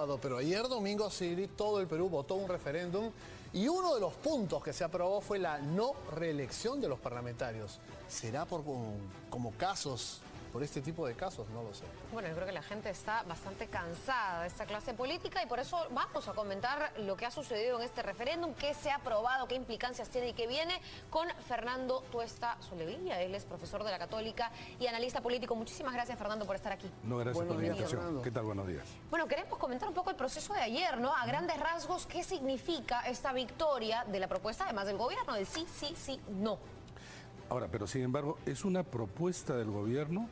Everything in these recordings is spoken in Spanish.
sábado, pero ayer domingo, Sigrid, todo el Perú votó un referéndum y uno de los puntos que se aprobó fue la no reelección de los parlamentarios. ¿Será como casos, por este tipo de casos? No lo sé. Bueno, yo creo que la gente está bastante cansada de esta clase política y por eso vamos a comentar lo que ha sucedido en este referéndum, qué se ha aprobado, qué implicancias tiene y qué viene con Fernando Tuesta Soldevilla. Él es profesor de la Católica y analista político. Muchísimas gracias, Fernando, por estar aquí. No, gracias por la invitación. ¿Qué tal? Buenos días. Bueno, queremos comentar un poco el proceso de ayer, ¿no? A grandes rasgos, ¿qué significa esta victoria de la propuesta, además del gobierno, del sí, sí, sí, no? Ahora, pero sin embargo, es una propuesta del gobierno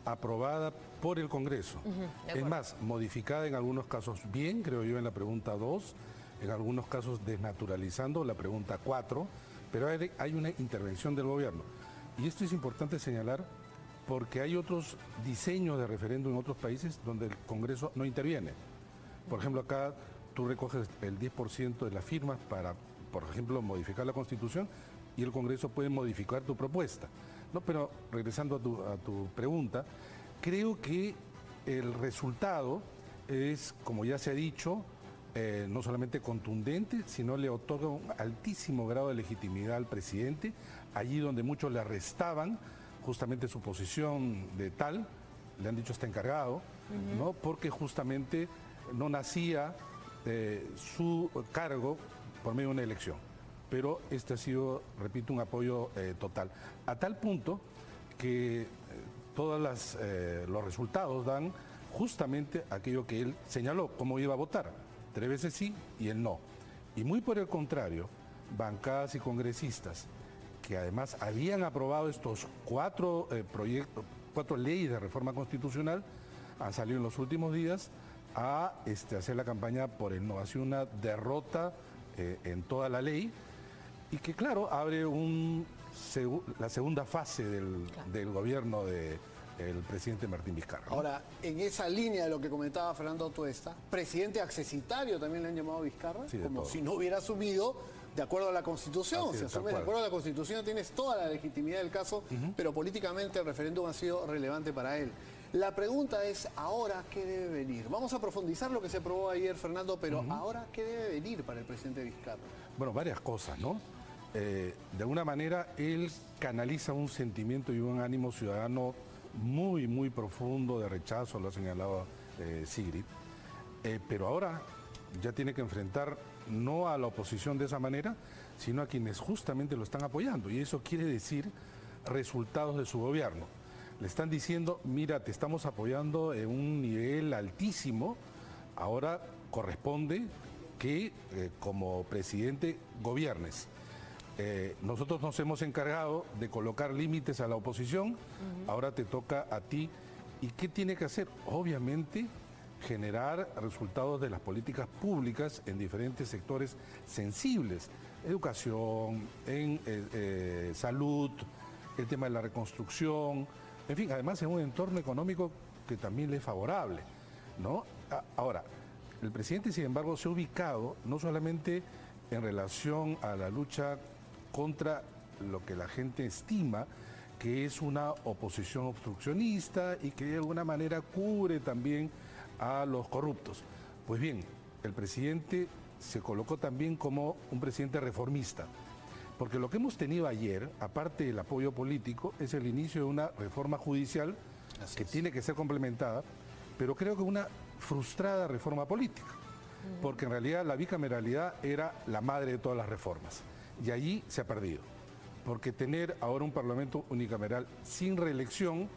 aprobada por el Congreso. Es más, modificada en algunos casos bien, creo yo, en la pregunta 2, en algunos casos desnaturalizando la pregunta 4, pero hay una intervención del gobierno. Y esto es importante señalar porque hay otros diseños de referéndum en otros países donde el Congreso no interviene. Por ejemplo, acá tú recoges el 10% de las firmas para, por ejemplo, modificar la Constitución y el Congreso puede modificar tu propuesta. No, pero regresando a tu pregunta, creo que el resultado es, como ya se ha dicho, no solamente contundente, sino le otorga un altísimo grado de legitimidad al presidente, allí donde muchos le arrestaban justamente su posición de tal, le han dicho está encargado, ¿no? Porque justamente no nacía su cargo por medio de una elección. Pero este ha sido, repito, un apoyo total. A tal punto que todos los resultados dan justamente aquello que él señaló, cómo iba a votar. 3 veces sí y el no. Y muy por el contrario, bancadas y congresistas que además habían aprobado estos 4 leyes de reforma constitucional, han salido en los últimos días a hacer la campaña por el no. Ha sido una derrota en toda la ley. Y que claro, abre la segunda fase del gobierno del presidente Martín Vizcarra, ¿no? Ahora, en esa línea de lo que comentaba Fernando Tuesta, presidente accesitario también le han llamado a Vizcarra, sí, como si no hubiera asumido de acuerdo a la Constitución. Si asumes de acuerdo a la Constitución tienes toda la legitimidad del caso, pero políticamente el referéndum ha sido relevante para él. La pregunta es, ¿ahora qué debe venir? Vamos a profundizar lo que se aprobó ayer, Fernando, pero ¿ahora qué debe venir para el presidente Vizcarra? Bueno, varias cosas, ¿no? De alguna manera, él canaliza un sentimiento y un ánimo ciudadano muy, muy profundo de rechazo, lo ha señalado Sigrid. Pero ahora ya tiene que enfrentar no a la oposición de esa manera, sino a quienes justamente lo están apoyando. Y eso quiere decir resultados de su gobierno. Le están diciendo, mira, te estamos apoyando en un nivel altísimo, ahora corresponde que como presidente gobiernes. Nosotros nos hemos encargado de colocar límites a la oposición, ahora te toca a ti. ¿Y qué tiene que hacer? Obviamente generar resultados de las políticas públicas en diferentes sectores sensibles, educación, en salud, el tema de la reconstrucción, en fin, además en un entorno económico que también le es favorable, ¿no? Ahora, el presidente, sin embargo, se ha ubicado no solamente en relación a la lucha contra lo que la gente estima que es una oposición obstruccionista y que de alguna manera cubre también a los corruptos. Pues bien, el presidente se colocó también como un presidente reformista, porque lo que hemos tenido ayer, aparte del apoyo político, es el inicio de una reforma judicial que tiene que ser complementada, pero creo que una frustrada reforma política, porque en realidad la bicameralidad era la madre de todas las reformas, y allí se ha perdido, porque tener ahora un parlamento unicameral sin reelección,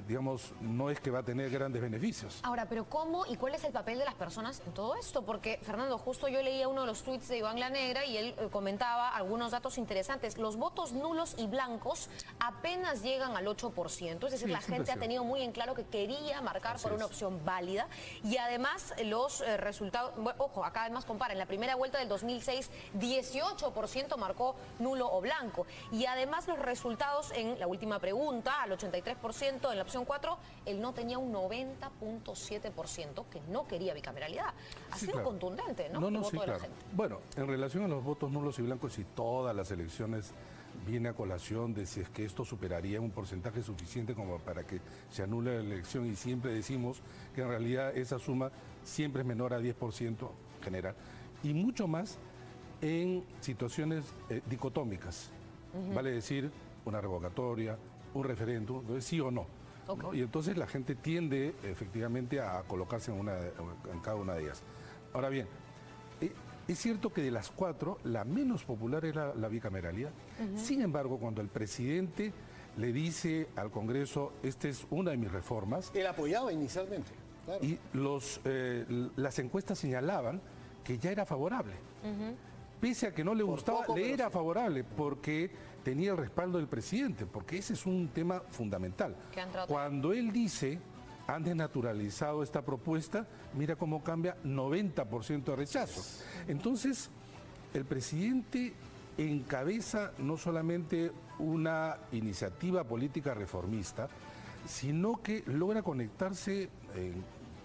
digamos, no es que va a tener grandes beneficios. Ahora, pero ¿cómo y cuál es el papel de las personas en todo esto? Porque, Fernando, justo yo leía uno de los tweets de Iván La Negra y él comentaba algunos datos interesantes. Los votos nulos y blancos apenas llegan al 8%. Es decir, la gente ha tenido muy en claro que quería marcar por una opción válida. Y además los resultados, ojo, acá además compara, en la primera vuelta del 2006, 18% marcó nulo o blanco. Y además los resultados en la última pregunta, al 83%, en la opción 4, él no tenía un 90.7% que no quería bicameralidad. Ha sido contundente, ¿no? El voto de la gente. Bueno, en relación a los votos nulos y blancos, y todas las elecciones viene a colación de si es que esto superaría un porcentaje suficiente como para que se anule la elección, y siempre decimos que en realidad esa suma siempre es menor a 10% general, y mucho más en situaciones dicotómicas, vale decir, una revocatoria, un referéndum, entonces sí o no. Okay. ¿No? Y entonces la gente tiende efectivamente a colocarse en cada una de ellas. Ahora bien, es cierto que de las 4, la menos popular era la bicameralidad. Sin embargo, cuando el presidente le dice al Congreso, esta es una de mis reformas... Él apoyaba inicialmente. Claro. Y las encuestas señalaban que ya era favorable. Pese a que no le gustaba, le era favorable porque tenía el respaldo del presidente, porque ese es un tema fundamental. Cuando él dice, han desnaturalizado esta propuesta, mira cómo cambia 90% de rechazo. Entonces, el presidente encabeza no solamente una iniciativa política reformista, sino que logra conectarse,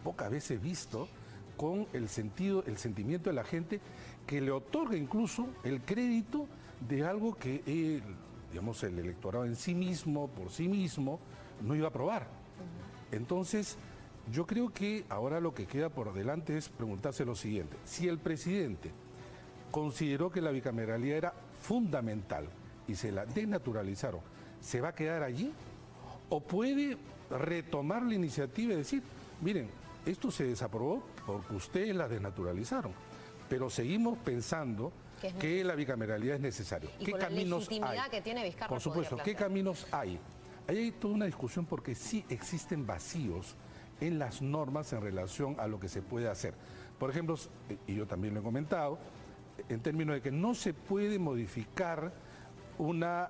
pocas veces visto, con el sentimiento de la gente, que le otorga incluso el crédito de algo que digamos, el electorado en sí mismo, por sí mismo, no iba a aprobar. Entonces, yo creo que ahora lo que queda por delante es preguntarse lo siguiente. Si el presidente consideró que la bicameralidad era fundamental y se la desnaturalizaron, ¿se va a quedar allí? ¿O puede retomar la iniciativa y decir, miren, esto se desaprobó porque ustedes la desnaturalizaron, pero seguimos pensando que la bicameralidad es necesaria? ¿Qué caminos hay? Que tiene Vizcarra, por supuesto, ¿qué caminos hay? Ahí hay toda una discusión porque sí existen vacíos en las normas en relación a lo que se puede hacer. Por ejemplo, y yo también lo he comentado, en términos de que no se puede modificar una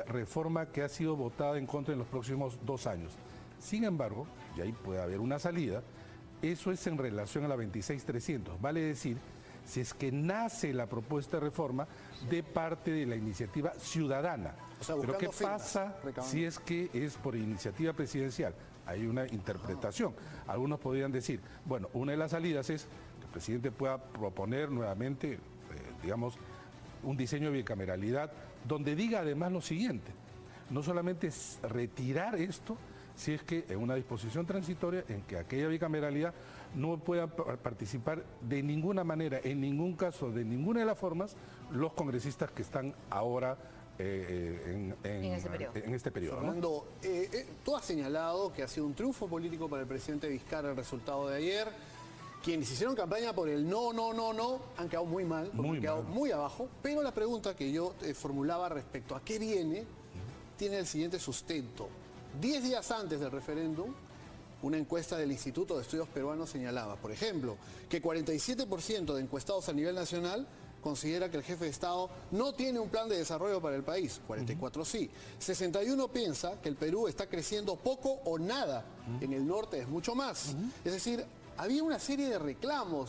reforma que ha sido votada en contra en los próximos 2 años. Sin embargo, y ahí puede haber una salida, eso es en relación a la 26.300. Vale decir, si es que nace la propuesta de reforma de parte de la iniciativa ciudadana. O sea, pero ¿qué pasa si es que es por iniciativa presidencial? Hay una interpretación. Algunos podrían decir, bueno, una de las salidas es que el presidente pueda proponer nuevamente, digamos, un diseño de bicameralidad donde diga además lo siguiente: no solamente es retirar esto, si es que en una disposición transitoria en que aquella bicameralidad no pueda participar de ninguna manera, en ningún caso, de ninguna de las formas, los congresistas que están ahora en este periodo. Fernando, ¿no? Tú has señalado que ha sido un triunfo político para el presidente Vizcarra el resultado de ayer. Quienes hicieron campaña por el no, han quedado muy mal, han quedado muy abajo, pero la pregunta que yo formulaba respecto a qué viene, tiene el siguiente sustento. 10 días antes del referéndum, una encuesta del Instituto de Estudios Peruanos señalaba, por ejemplo, que 47% de encuestados a nivel nacional considera que el jefe de Estado no tiene un plan de desarrollo para el país, 44 sí. 61 piensa que el Perú está creciendo poco o nada, en el norte es mucho más. Es decir, había una serie de reclamos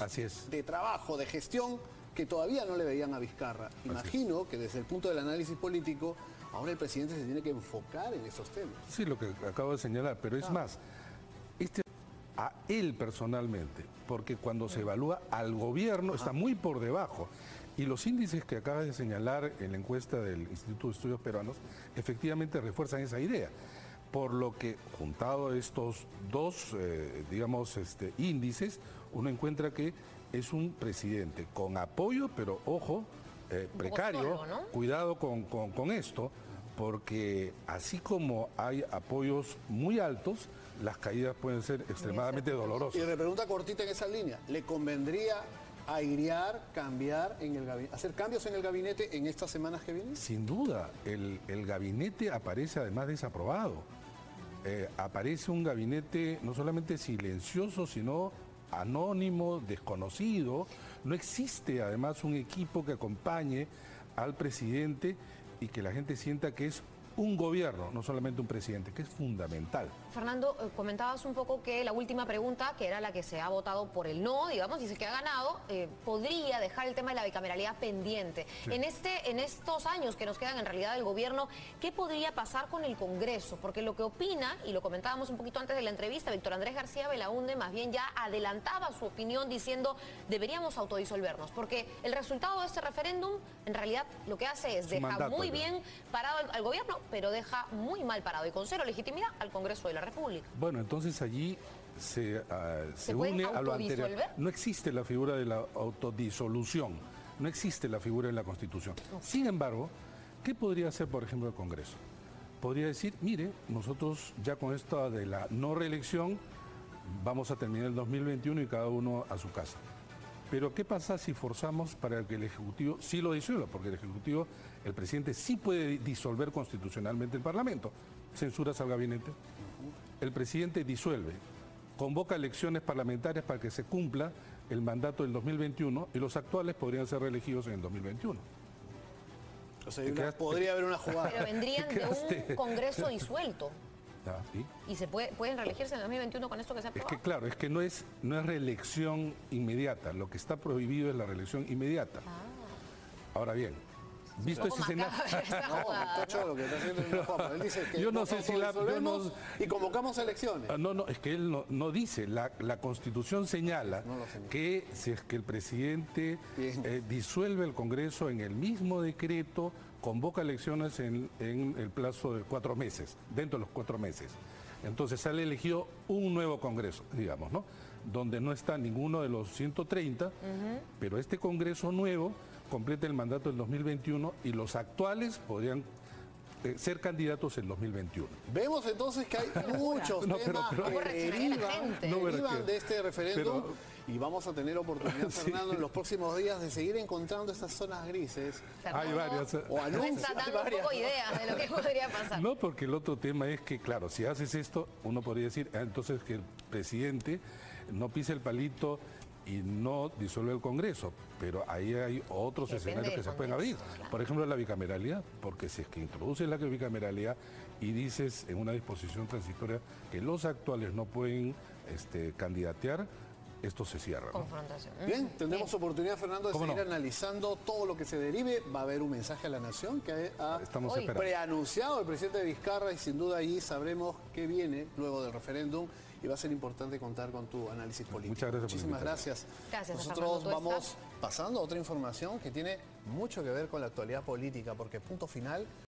de trabajo, de gestión, que todavía no le veían a Vizcarra. Imagino que desde el punto del análisis político, ahora el presidente se tiene que enfocar en esos temas. Sí, lo que acabo de señalar, pero es más, a él personalmente, porque cuando se evalúa al gobierno está muy por debajo. Y los índices que acabas de señalar en la encuesta del Instituto de Estudios Peruanos efectivamente refuerzan esa idea. Por lo que, juntado estos dos, digamos, índices, uno encuentra que es un presidente con apoyo, pero ojo, precario, solo, ¿no? Cuidado con esto, porque así como hay apoyos muy altos, las caídas pueden ser extremadamente dolorosas. Y le pregunta cortita en esa línea, ¿le convendría airear, cambiar, hacer cambios en el gabinete en estas semanas que vienen? Sin duda, el gabinete aparece además desaprobado. Aparece un gabinete no solamente silencioso, sino anónimo, desconocido. No existe además un equipo que acompañe al presidente y que la gente sienta que es un gobierno, no solamente un presidente, que es fundamental. Fernando, comentabas un poco que la última pregunta, que era la que se ha votado por el no, digamos, dice que ha ganado, podría dejar el tema de la bicameralidad pendiente. Sí. En estos años que nos quedan en realidad del gobierno, ¿qué podría pasar con el Congreso? Porque lo que opina, y lo comentábamos un poquito antes de la entrevista, Víctor Andrés García Belaúnde más bien ya adelantaba su opinión diciendo deberíamos autodisolvernos, porque el resultado de este referéndum en realidad lo que hace es dejar muy bien parado al gobierno, pero deja muy mal parado y con cero legitimidad al Congreso de la República. Bueno, entonces allí se une a lo anterior. No existe la figura de la autodisolución, no existe la figura en la Constitución. Sin embargo, ¿qué podría hacer, por ejemplo, el Congreso? Podría decir, mire, nosotros ya con esto de la no reelección vamos a terminar el 2021 y cada uno a su casa. Pero ¿qué pasa si forzamos para que el Ejecutivo sí lo disuelva? Porque el Ejecutivo, el presidente sí puede disolver constitucionalmente el Parlamento. Censuras al gabinete. El presidente disuelve, convoca elecciones parlamentarias para que se cumpla el mandato del 2021 y los actuales podrían ser reelegidos en el 2021. O sea, podría haber una jugada. Pero vendrían de un Congreso disuelto. Ah, ¿sí? Y pueden reelegirse en el 2021 con esto que se ha aprobado. Es que claro, es que no es reelección inmediata. Lo que está prohibido es la reelección inmediata. Ahora bien, visto ese escenario... Lo que está haciendo es una jugada. Él dice que yo no sé si y convocamos elecciones. No, es que él no dice. La Constitución señala que si es que el presidente disuelve el Congreso en el mismo decreto, convoca elecciones en el plazo de 4 meses, dentro de los 4 meses. Entonces sale elegido un nuevo Congreso, digamos, ¿no? Donde no está ninguno de los 130, pero este Congreso nuevo completa el mandato del 2021 y los actuales podrían ser candidatos en 2021. Vemos entonces que hay muchos temas que derivan de este referéndum y vamos a tener oportunidad, Fernando, en los próximos días de seguir encontrando estas zonas grises. Hay varias. O anuncios. Está dando un poco ideas de lo que podría pasar. No, porque el otro tema es que, claro, si haces esto, uno podría decir, entonces que el presidente no pise el palito y no disuelve el Congreso, pero ahí hay otros escenarios que se pueden abrir. Claro. Por ejemplo, la bicameralidad, porque si es que introduces la bicameralidad y dices en una disposición transitoria que los actuales no pueden candidatear, esto se cierra, ¿no? Confrontación. Bien, tendremos oportunidad, Fernando, de seguir analizando todo lo que se derive. Va a haber un mensaje a la Nación que ha preanunciado el presidente Vizcarra y sin duda allí sabremos qué viene luego del referéndum y va a ser importante contar con tu análisis político. Muchas gracias. Muchísimas gracias. Nosotros vamos pasando a otra información que tiene mucho que ver con la actualidad política, porque Punto Final